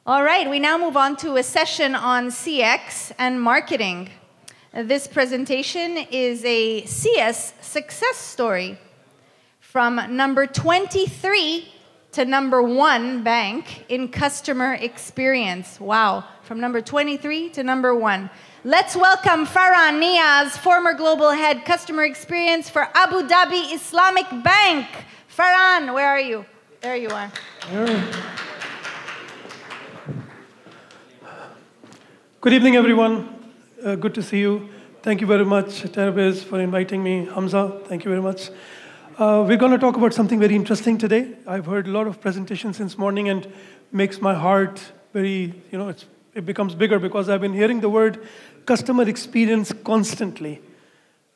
All right, we now move on to a session on CX and marketing. This presentation is a CS success story from number 23 to number 1 bank in customer experience. Wow, from number 23 to number 1. Let's welcome Faran Niaz, former global head customer experience for Abu Dhabi Islamic Bank. Faran, where are you? There you are. Good evening, everyone. Good to see you. Thank you very much, Terbiz, for inviting me. Hamza, thank you very much. We're going to talk about something very interesting today. I've heard a lot of presentations since morning and makes my heart very, it becomes bigger because I've been hearing the word customer experience constantly.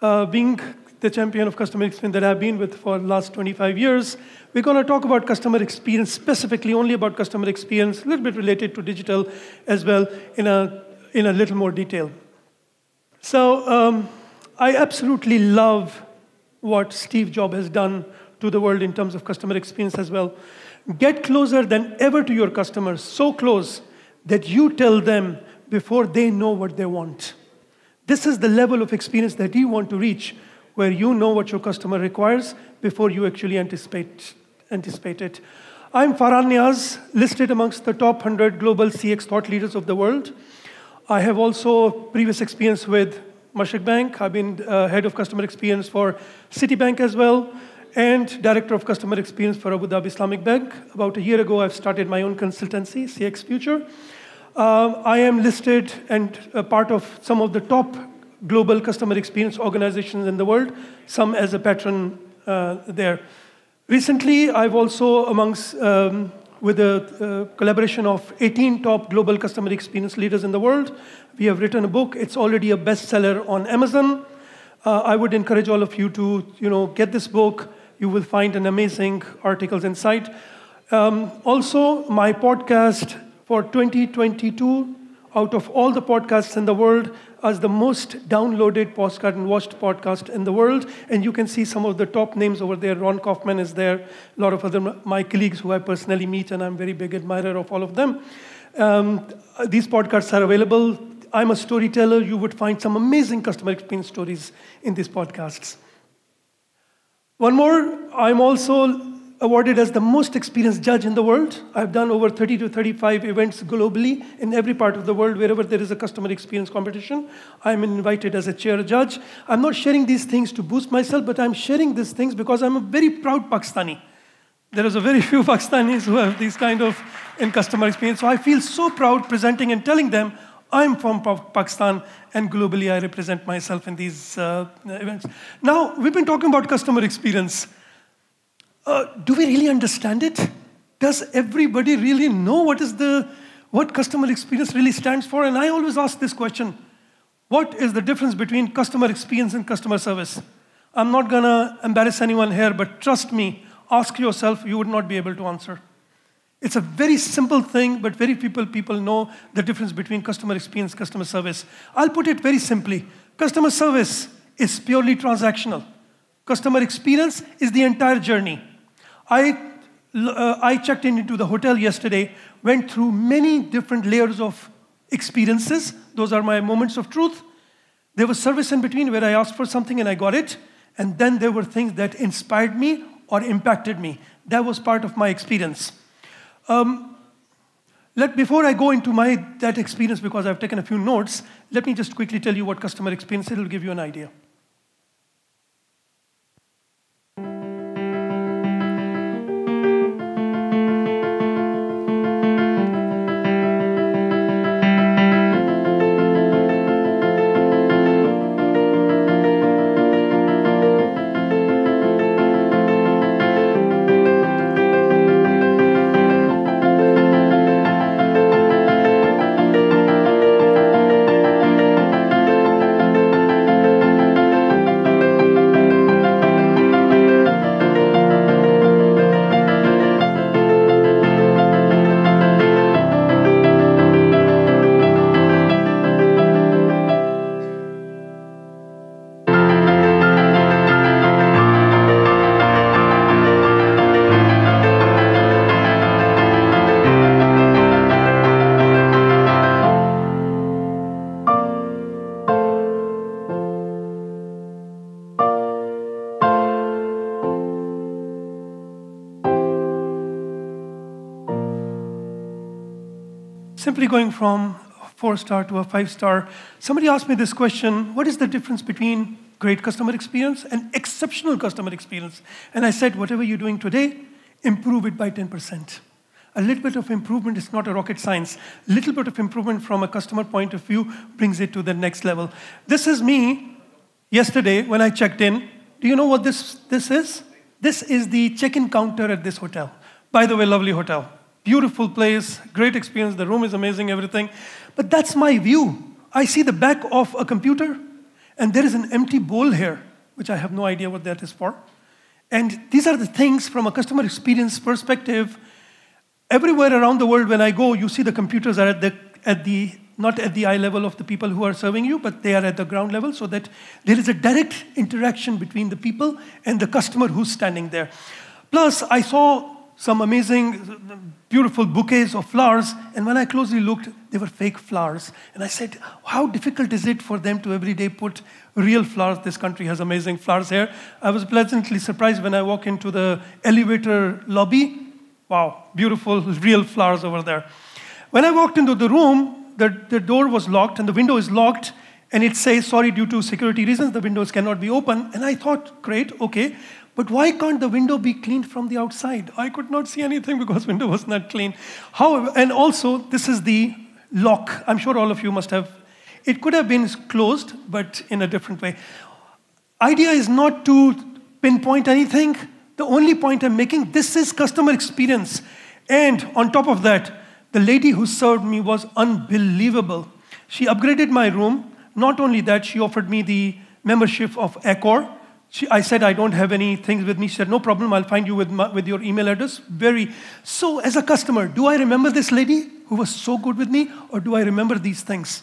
Being the champion of customer experience that I've been with for the last 25 years, we're going to talk about customer experience, specifically only about customer experience, a little bit related to digital as well in a little more detail. So I absolutely love what Steve Jobs has done to the world in terms of customer experience as well. Get closer than ever to your customers, so close that you tell them before they know what they want. This is the level of experience that you want to reach, where you know what your customer requires before you actually anticipate it. I'm Faran Niaz, listed amongst the top 100 global CX thought leaders of the world. I have also previous experience with Mashreq Bank. I've been head of customer experience for Citibank as well, and director of customer experience for Abu Dhabi Islamic Bank. About a year ago, I've started my own consultancy, CX Future. I am listed and a part of some of the top global customer experience organizations in the world, some as a patron there. Recently, I've also with a collaboration of 18 top global customer experience leaders in the world, we have written a book. It's already a bestseller on Amazon. I would encourage all of you to get this book. You will find an amazing articles inside. Also, my podcast for 2022, out of all the podcasts in the world, as the most downloaded podcast and watched podcast in the world. And you can see some of the top names over there. Ron Kaufman is there. A lot of other my colleagues who I personally meet, and I'm a very big admirer of all of them. These podcasts are available. I'm a storyteller. You would find some amazing customer experience stories in these podcasts. One more, I'm also awarded as the most experienced judge in the world. I've done over 30 to 35 events globally in every part of the world. Wherever there is a customer experience competition, I'm invited as a chair judge. I'm not sharing these things to boost myself, but I'm sharing these things because I'm a very proud Pakistani. There is a very few Pakistanis who have these kind of in customer experience. So I feel so proud presenting and telling them I'm from Pakistan, and globally I represent myself in these events. Now, we've been talking about customer experience. Do we really understand it? Does everybody really know what customer experience really stands for? And I always ask this question: what is the difference between customer experience and customer service? I'm not going to embarrass anyone here, but trust me, ask yourself, you would not be able to answer. It's a very simple thing, but very few people know the difference between customer experience and customer service. I'll put it very simply. Customer service is purely transactional. Customer experience is the entire journey. I checked into the hotel yesterday, went through many different layers of experiences. Those are my moments of truth. There was service in between where I asked for something and I got it. And then there were things that inspired me or impacted me. That was part of my experience. Before I go into that experience, because I've taken a few notes, let me just quickly tell you what customer experience is. It'll give you an idea. simply going from 4-star to a 5-star. Somebody asked me this question, what is the difference between great customer experience and exceptional customer experience? And I said, whatever you're doing today, improve it by 10%. A little bit of improvement is not a rocket science. A little bit of improvement from a customer point of view brings it to the next level. This is me yesterday when I checked in. Do you know what this is? This is the check-in counter at this hotel. By the way, lovely hotel. Beautiful place, great experience. The room is amazing, everything. But that's my view. I see the back of a computer, and there is an empty bowl here, which I have no idea what that is for. And these are the things from a customer experience perspective. Everywhere around the world, when I go, you see the computers are not at the eye level of the people who are serving you, but they are at the ground level, so that there is a direct interaction between the people and the customer who's standing there. Plus, I saw some amazing, beautiful bouquets of flowers, and when I closely looked, they were fake flowers. And I said, how difficult is it for them to every day put real flowers? This country has amazing flowers here. I was pleasantly surprised when I walk into the elevator lobby. Wow, beautiful, real flowers over there. When I walked into the room, the door was locked and the window is locked, and it says, sorry, due to security reasons, the windows cannot be open. And I thought, great, okay, but why can't the window be cleaned from the outside? I could not see anything because window was not clean. However, and also, this is the lock. I'm sure all of you must have. It could have been closed, but in a different way. Idea is not to pinpoint anything. The only point I'm making, this is customer experience. And on top of that, the lady who served me was unbelievable. She upgraded my room. Not only that, she offered me the membership of Accor. I said, I don't have any things with me. She said, no problem, I'll find you with your email address. So as a customer, do I remember this lady who was so good with me, or do I remember these things?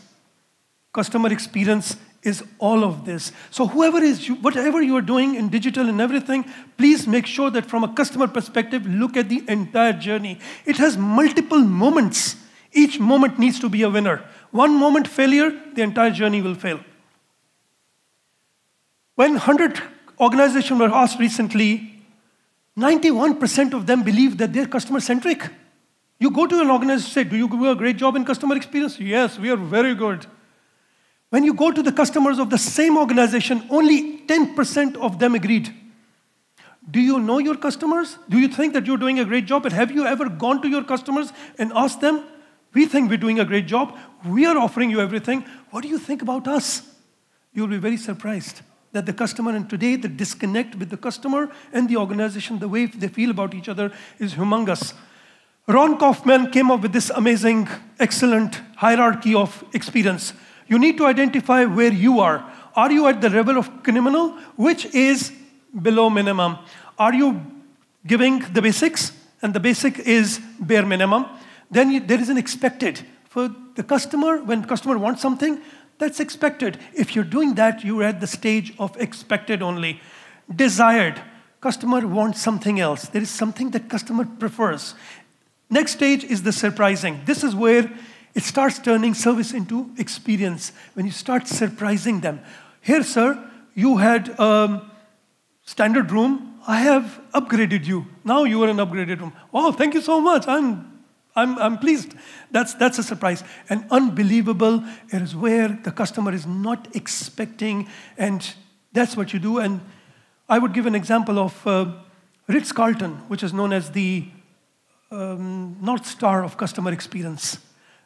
Customer experience is all of this. So whatever you are doing in digital and everything, please make sure that from a customer perspective, look at the entire journey. It has multiple moments. Each moment needs to be a winner. One moment failure, the entire journey will fail. When 100 organizations were asked recently, 91% of them believe that they're customer-centric. You go to an organization and say, do you do a great job in customer experience? Yes, we are very good. When you go to the customers of the same organization, only 10% of them agreed. Do you know your customers? Do you think that you're doing a great job? And have you ever gone to your customers and asked them, we think we're doing a great job. We are offering you everything. What do you think about us? You'll be very surprised that the customer, and today the disconnect with the customer and the organization, the way they feel about each other is humongous. Ron Kaufman came up with this amazing, excellent hierarchy of experience. You need to identify where you are. Are you at the level of criminal, which is below minimum? Are you giving the basics, and the basic is bare minimum? Then there is an expected. For the customer, when customer wants something, that's expected. If you're doing that, you're at the stage of expected only. Desired. Customer wants something else. There is something that customer prefers. Next stage is the surprising. This is where it starts turning service into experience, when you start surprising them. Here, sir, you had a standard room. I have upgraded you. Now you are in an upgraded room. Wow, thank you so much. I'm pleased. That's a surprise. And unbelievable is where the customer is not expecting, and that's what you do. And I would give an example of Ritz-Carlton, which is known as the North Star of customer experience.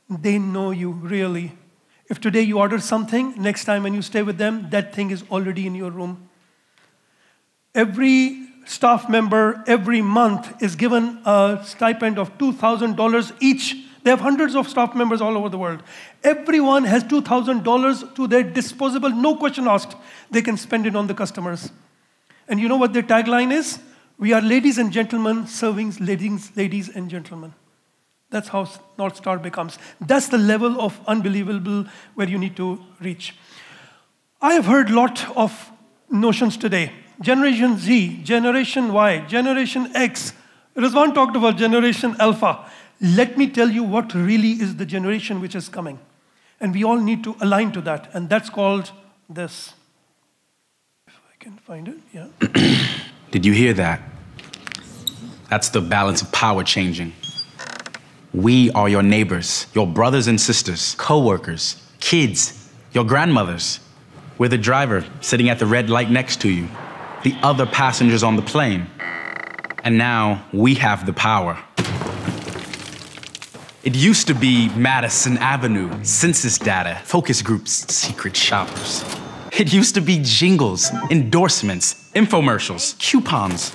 They know you, really. If today you order something, next time when you stay with them, that thing is already in your room. Every staff member, every month, is given a stipend of $2,000 each. They have hundreds of staff members all over the world. Everyone has $2,000 to their disposable, no question asked. They can spend it on the customers. And you know what their tagline is? We are ladies and gentlemen serving ladies and gentlemen. That's how North Star becomes. That's the level of unbelievable where you need to reach. I have heard a lot of notions today. Generation Z, Generation Y, Generation X. Rizwan talked about Generation Alpha. Let me tell you what really is the generation which is coming. And we all need to align to that. And that's called this. If I can find it, yeah. Did you hear that? That's the balance of power changing. We are your neighbors, your brothers and sisters, co-workers, kids, your grandmothers. We're the driver sitting at the red light next to you, the other passengers on the plane. And now we have the power. It used to be Madison Avenue, census data, focus groups, secret shoppers. It used to be jingles, endorsements, infomercials, coupons.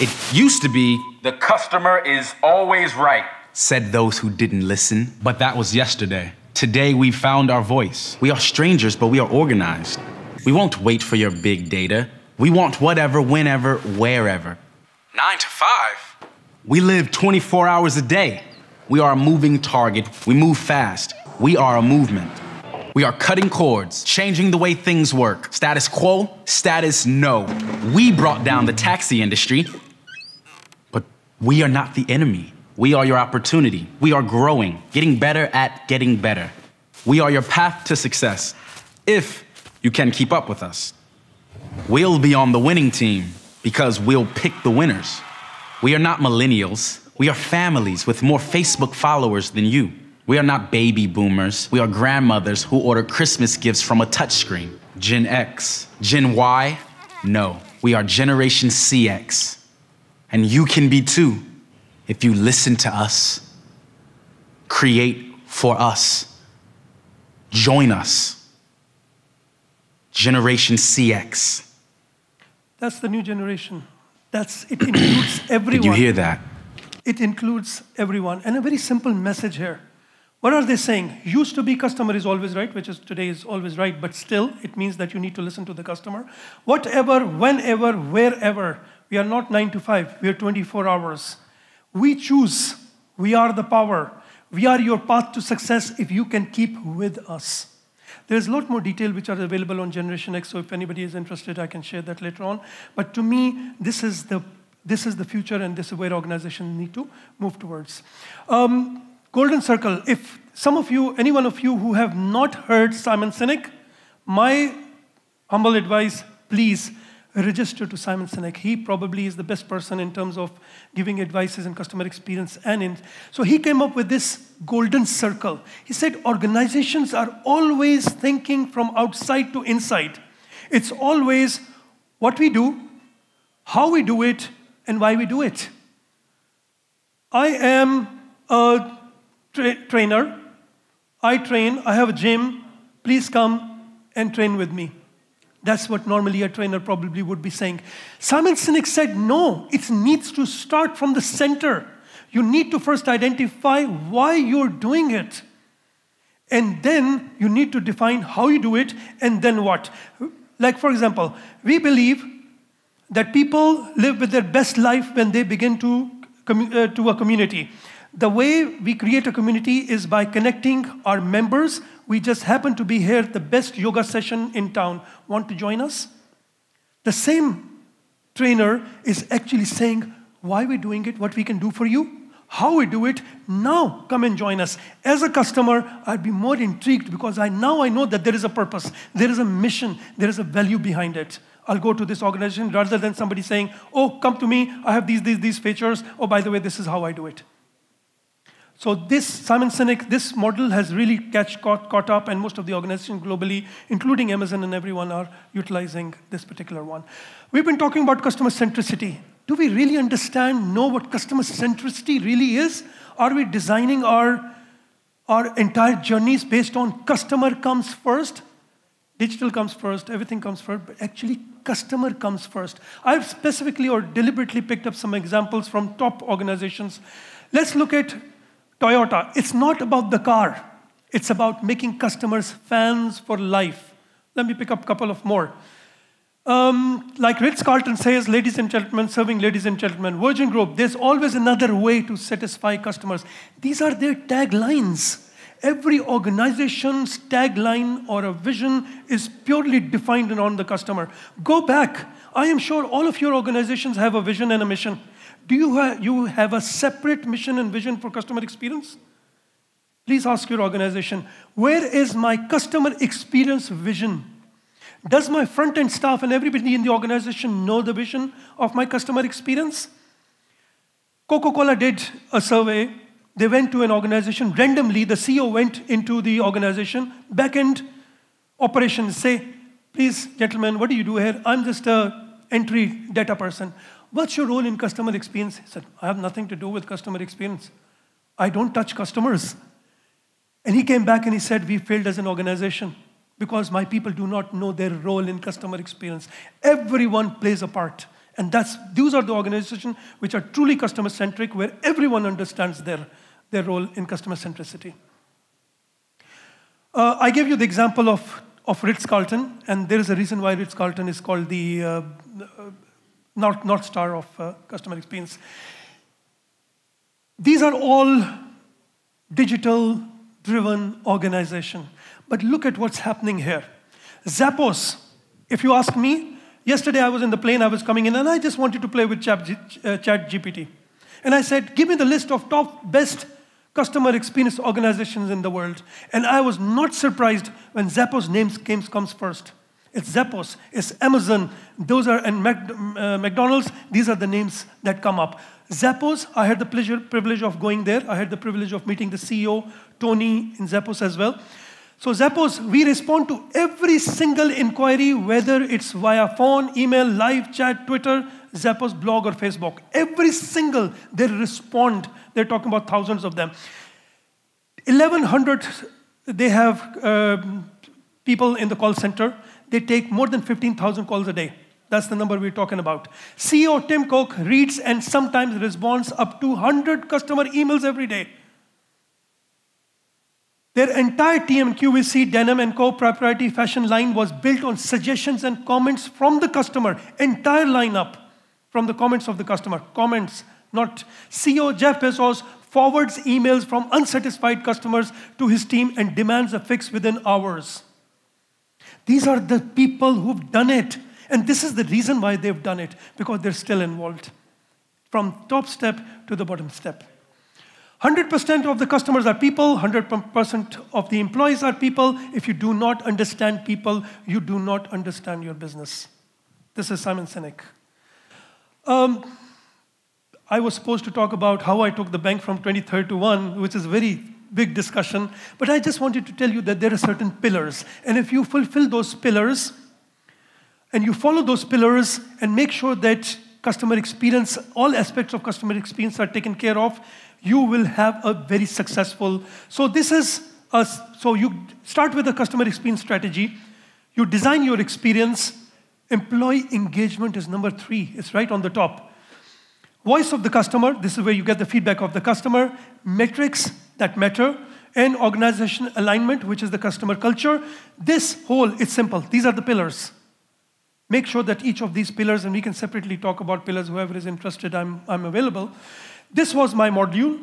It used to be, the customer is always right, said those who didn't listen. But that was yesterday. Today we found our voice. We are strangers, but we are organized. We won't wait for your big data. We want whatever, whenever, wherever. 9 to 5. We live 24 hours a day. We are a moving target. We move fast. We are a movement. We are cutting cords, changing the way things work. Status quo, status no. We brought down the taxi industry, but we are not the enemy. We are your opportunity. We are growing, getting better at getting better. We are your path to success, if you can keep up with us. We'll be on the winning team because we'll pick the winners. We are not millennials. We are families with more Facebook followers than you. We are not baby boomers. We are grandmothers who order Christmas gifts from a touchscreen. Gen X. Gen Y? No. We are Generation CX. And you can be too, if you listen to us. Create for us. Join us. Generation CX. That's the new generation. It includes everyone. Did you hear that? It includes everyone. And a very simple message here. What are they saying? Used to be customer is always right, which is today is always right, but still it means that you need to listen to the customer. Whatever, whenever, wherever, we are not 9 to 5, we are 24 hours. We choose, we are the power. We are your path to success if you can keep with us. There's a lot more detail which are available on Generation X, so if anybody is interested, I can share that later on. But to me, this is the future, and this is where organizations need to move towards. Golden Circle. If any one of you who have not heard Simon Sinek, my humble advice, please register to Simon Sinek. He probably is the best person in terms of giving advices in customer experience. So he came up with this Golden Circle. He said organizations are always thinking from outside to inside. It's always what we do, how we do it, and why we do it. I am a trainer. I train. I have a gym. Please come and train with me. That's what normally a trainer probably would be saying. Simon Sinek said, no, it needs to start from the center. You need to first identify why you're doing it. And then you need to define how you do it, and then what. Like, for example, we believe that people live with their best life when they begin to a community. The way we create a community is by connecting our members. We just happen to be here at the best yoga session in town. Want to join us? The same trainer is actually saying why we're doing it, what we can do for you, how we do it. Now come and join us. As a customer, I'd be more intrigued because I know that there is a purpose, there is a mission, there is a value behind it. I'll go to this organization rather than somebody saying, oh, come to me, I have these features. Oh, by the way, this is how I do it. So this, Simon Sinek, this model has really caught up, and most of the organizations globally, including Amazon and everyone, are utilizing this particular one. We've been talking about customer centricity. Do we really know what customer centricity really is? Are we designing our entire journeys based on customer comes first? Digital comes first, everything comes first, but actually customer comes first. I've specifically or deliberately picked up some examples from top organizations. Let's look at Toyota. It's not about the car. It's about making customers fans for life. Let me pick up a couple of more. Like Ritz-Carlton says, ladies and gentlemen, serving ladies and gentlemen. Virgin Group, there's always another way to satisfy customers. These are their taglines. Every organization's tagline or a vision is purely defined around the customer. Go back. I am sure all of your organizations have a vision and a mission. Do you have a separate mission and vision for customer experience? Please ask your organization, where is my customer experience vision? Does my front-end staff and everybody in the organization know the vision of my customer experience? Coca-Cola did a survey They went to an organization. Randomly, the CEO went into the organization, back-end operations, say, please, gentlemen, what do you do here? I'm just a entry data person. What's your role in customer experience? He said, I have nothing to do with customer experience. I don't touch customers. And he came back and he said, we failed as an organization because my people do not know their role in customer experience. Everyone plays a part. And those are the organizations which are truly customer-centric, where everyone understands their role in customer centricity. I gave you the example of Ritz-Carlton, and there is a reason why Ritz-Carlton is called the North Star of customer experience. These are all digital-driven organizations. But look at what's happening here. Zappos, if you ask me, yesterday I was in the plane, I was coming in, and I just wanted to play with ChatGPT. And I said, give me the list of top best customer experience organizations in the world. And I was not surprised when Zappos' name comes first. It's Zappos, it's Amazon, and McDonald's, these are the names that come up. Zappos, I had the privilege of going there. I had the privilege of meeting the CEO, Tony, in Zappos as well. So Zappos, we respond to every single inquiry, whether it's via phone, email, live chat, Twitter, Zappos blog, or Facebook. Every single, they respond. They're talking about thousands of them. 1,100, they have people in the call center. They take more than 15,000 calls a day. That's the number we're talking about. CEO Tim Cook reads and sometimes responds up to 100 customer emails every day. Their entire TMQVC, Denim & Co. proprietary fashion line was built on suggestions and comments from the customer. Entire lineup from the comments of the customer. Comments, not CEO Jeff Bezos forwards emails from unsatisfied customers to his team and demands a fix within hours. These are the people who've done it. And this is the reason why they've done it, because they're still involved. From top step to the bottom step. 100% of the customers are people, 100% of the employees are people. If you do not understand people, you do not understand your business. This is Simon Sinek. I was supposed to talk about how I took the bank from 23rd to 1, which is a very big discussion. But I just wanted to tell you that there are certain pillars. And if you fulfill those pillars, and you follow those pillars and make sure that customer experience, all aspects of customer experience are taken care of, you will have a very successful. So you start with a customer experience strategy. You design your experience. Employee engagement is number 3. It's right on the top. Voice of the customer. This is where you get the feedback of the customer. Metrics that matter. And organization alignment, which is the customer culture. This whole, it's simple. These are the pillars. Make sure that each of these pillars, and we can separately talk about pillars, whoever is interested, I'm available. This was my module.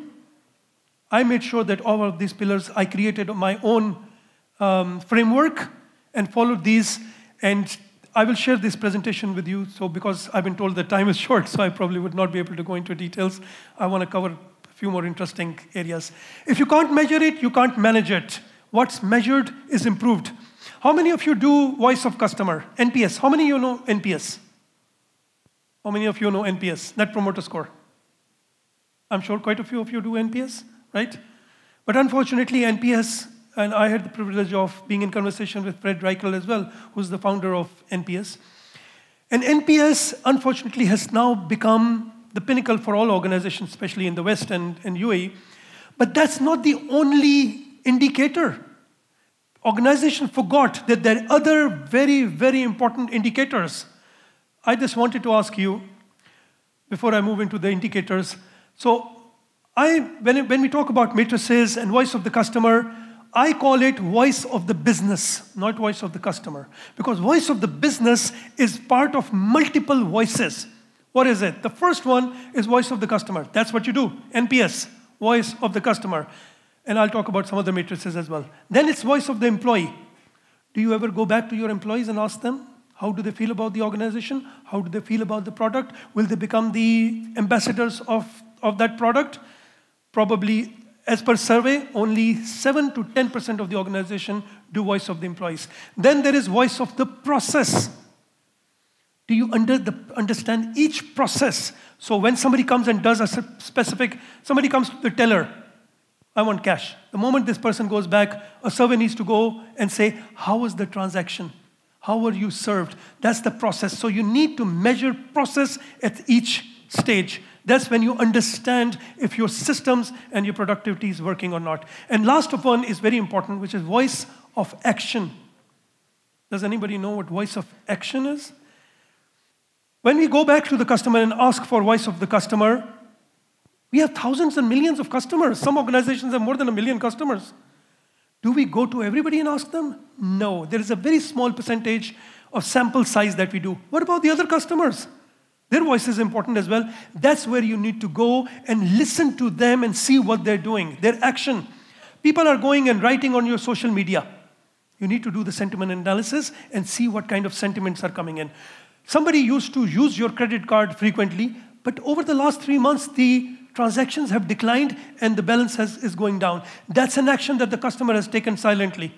I made sure that all of these pillars, I created my own framework and followed these. And I will share this presentation with you. So because I've been told that time is short, so I probably would not be able to go into details. I want to cover a few more interesting areas. If you can't measure it, you can't manage it. What's measured is improved. How many of you do voice of customer, NPS? How many of you know NPS? How many of you know NPS, Net Promoter Score? I'm sure quite a few of you do NPS, right? But unfortunately, NPS, and I had the privilege of being in conversation with Fred Reichel as well, who's the founder of NPS. And NPS, unfortunately, has now become the pinnacle for all organizations, especially in the West and UAE. But that's not the only indicator. Organizations forgot that there are other very, very important indicators. I just wanted to ask you, before I move into the indicators, so when we talk about matrices and voice of the customer, I call it voice of the business, not voice of the customer. Because voice of the business is part of multiple voices. What is it? The first one is voice of the customer. That's what you do, NPS, voice of the customer. And I'll talk about some other matrices as well. Then it's voice of the employee. Do you ever go back to your employees and ask them, how do they feel about the organization? How do they feel about the product? Will they become the ambassadors of that product? Probably, as per survey, only 7 to 10% of the organization do voice of the employees. Then there is voice of the process. Do you understand each process? So when somebody comes and does a specific, somebody comes to the teller, I want cash. The moment this person goes back, a server needs to go and say, how was the transaction? How were you served? That's the process. So you need to measure process at each stage. That's when you understand if your systems and your productivity is working or not. And last of one is very important, which is voice of action. Does anybody know what voice of action is? When we go back to the customer and ask for voice of the customer, we have thousands and millions of customers. Some organizations have more than 1 million customers. Do we go to everybody and ask them? No. There is a very small percentage of sample size that we do. What about the other customers? Their voice is important as well. That's where you need to go and listen to them and see what they're doing, their action. People are going and writing on your social media. You need to do the sentiment analysis and see what kind of sentiments are coming in. Somebody used to use your credit card frequently, but over the last 3 months, the transactions have declined and the balance is going down. That's an action that the customer has taken silently.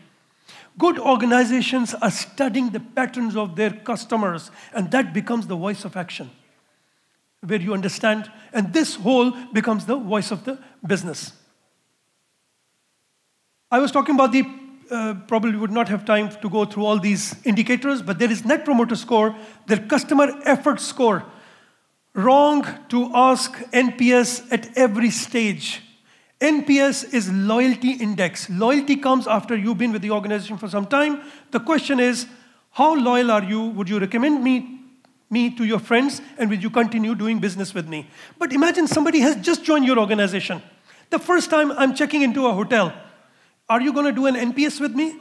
Good organizations are studying the patterns of their customers, and that becomes the voice of action, where you understand, and this whole becomes the voice of the business. I was talking about probably would not have time to go through all these indicators, but there is Net Promoter Score, their customer effort score. Wrong to ask NPS at every stage. NPS is loyalty index. Loyalty comes after you've been with the organization for some time. The question is, how loyal are you? Would you recommend me to your friends, and will you continue doing business with me? But imagine somebody has just joined your organization. The first time I'm checking into a hotel, are you going to do an NPS with me?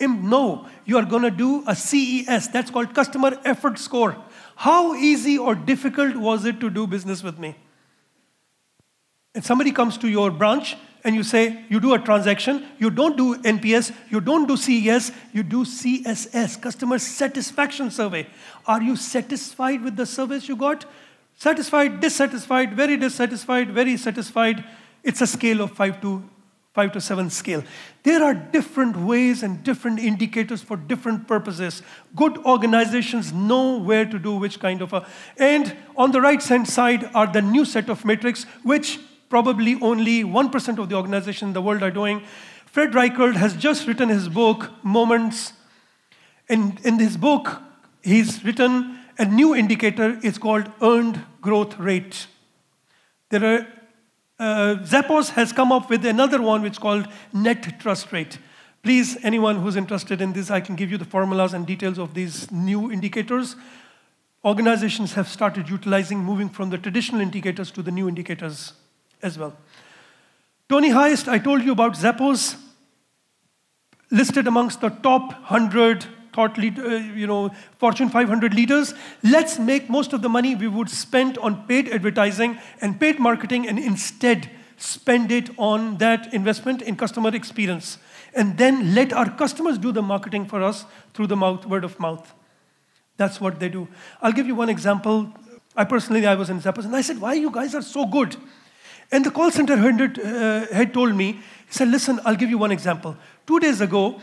No, you are going to do a CES. That's called Customer Effort Score. How easy or difficult was it to do business with me? And somebody comes to your branch and you say, you do a transaction, you don't do NPS, you don't do CES, you do CSS, Customer Satisfaction Survey. Are you satisfied with the service you got? Satisfied, dissatisfied, very satisfied. It's a scale of 5 to 7 scale. There are different ways and different indicators for different purposes. Good organizations know where to do which kind of and on the right-hand side are the new set of metrics, which probably only 1% of the organizations in the world are doing. Fred Reichert has just written his book, Moments. In his book, he's written a new indicator. It's called earned growth rate. Zappos has come up with another one which is called net trust rate. Please, anyone who's interested in this, I can give you the formulas and details of these new indicators. Organizations have started utilizing, moving from the traditional indicators to the new indicators as well. Tony Heist, I told you about Zappos, listed amongst the top 100 thought Fortune 500 leaders. Let's make most of the money we would spend on paid advertising and paid marketing and instead spend it on that investment in customer experience. And then let our customers do the marketing for us through the word of mouth. That's what they do. I'll give you one example. I was in Zappos and I said, why you guys are so good? And the call center head told me, he said, listen, I'll give you one example. 2 days ago,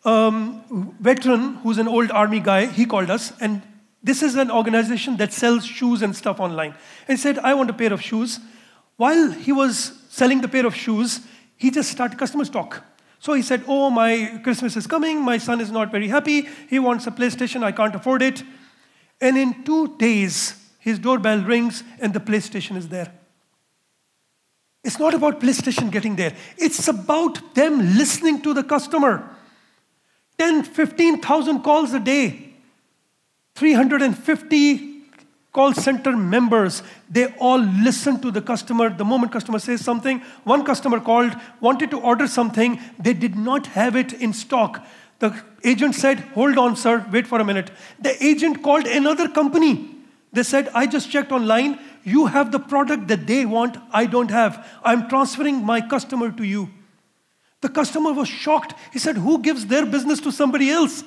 veteran, who's an old army guy, he called us, and this is an organization that sells shoes and stuff online. And he said, I want a pair of shoes. While he was selling the pair of shoes, he just started customers talk. So he said, oh, my Christmas is coming, my son is not very happy, he wants a PlayStation, I can't afford it. And in 2 days, his doorbell rings and the PlayStation is there. It's not about PlayStation getting there. It's about them listening to the customer. 10, 15,000 calls a day. 350 call center members. They all listen to the customer. The moment customer says something, one customer called, wanted to order something. They did not have it in stock. The agent said, hold on, sir, wait for a minute. The agent called another company. They said, I just checked online. You have the product that they want, I don't have. I'm transferring my customer to you. The customer was shocked. He said, who gives their business to somebody else?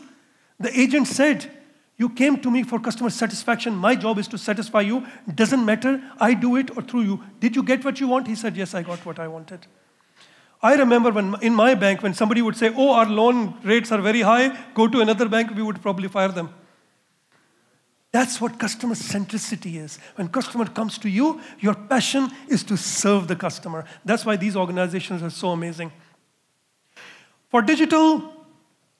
The agent said, you came to me for customer satisfaction. My job is to satisfy you. It doesn't matter, I do it or through you. Did you get what you want? He said, yes, I got what I wanted. I remember when in my bank, when somebody would say, oh, our loan rates are very high, go to another bank, we would probably fire them. That's what customer centricity is. When customer comes to you, your passion is to serve the customer. That's why these organizations are so amazing. For digital,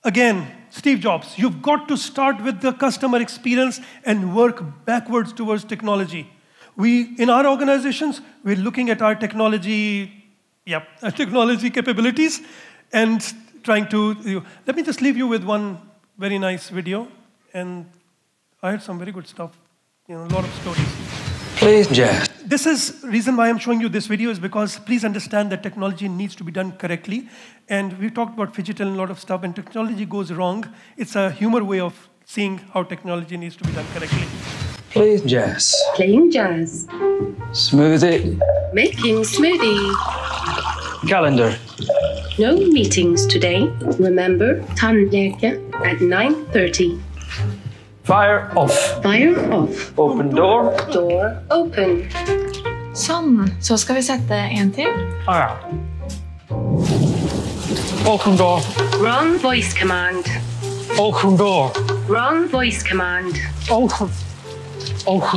again, Steve Jobs, you've got to start with the customer experience and work backwards towards technology. In our organizations, we're looking at our technology capabilities and trying to, let me just leave you with one very nice video. And I had some very good stuff, a lot of stories. Please, Jess. This is the reason why I'm showing you this video is because please understand that technology needs to be done correctly. And we talked about phygital and a lot of stuff. When technology goes wrong, it's a humor way of seeing how technology needs to be done correctly. Playing jazz. Playing jazz. Smoothie. Making smoothie. Calendar. No meetings today. Remember, tandläkare at 9:30. Fire off. Fire off. Open door. Door open. Sånn. Så skal vi sette en til. Ja. Open door. Wrong voice command. Open door. Wrong voice command. Open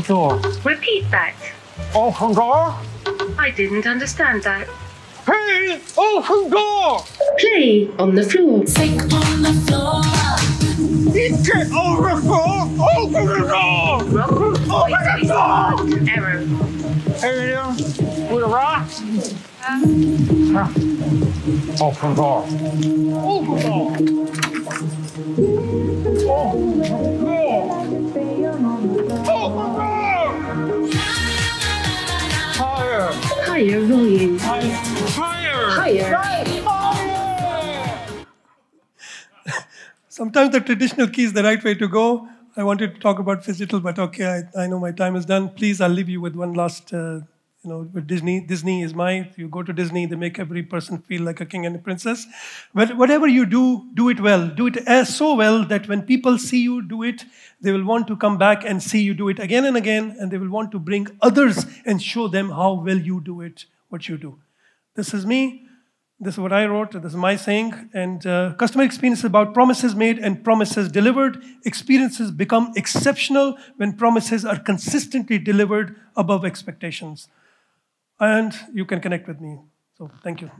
door. Repeat that. Open door. I didn't understand that. Hey, open door. Play on the floor. Sick on the floor. Get over the floor. Open the door. Wrong voice command. Error. Hey, with a rock. Open door. Open door. Open door. Open door. Higher. Higher volume. Higher. Higher. Sometimes the traditional key is the right way to go. I wanted to talk about phygital, but okay, I know my time is done. Please, I'll leave you with one last, with Disney. Disney is you go to Disney, they make every person feel like a king and a princess. But whatever you do, do it well. Do it so well that when people see you do it, they will want to come back and see you do it again and again, and they will want to bring others and show them how well you do it, what you do. This is me. This is what I wrote. This is my saying. And customer experience is about promises made and promises delivered. Experiences become exceptional when promises are consistently delivered above expectations. And you can connect with me. So thank you.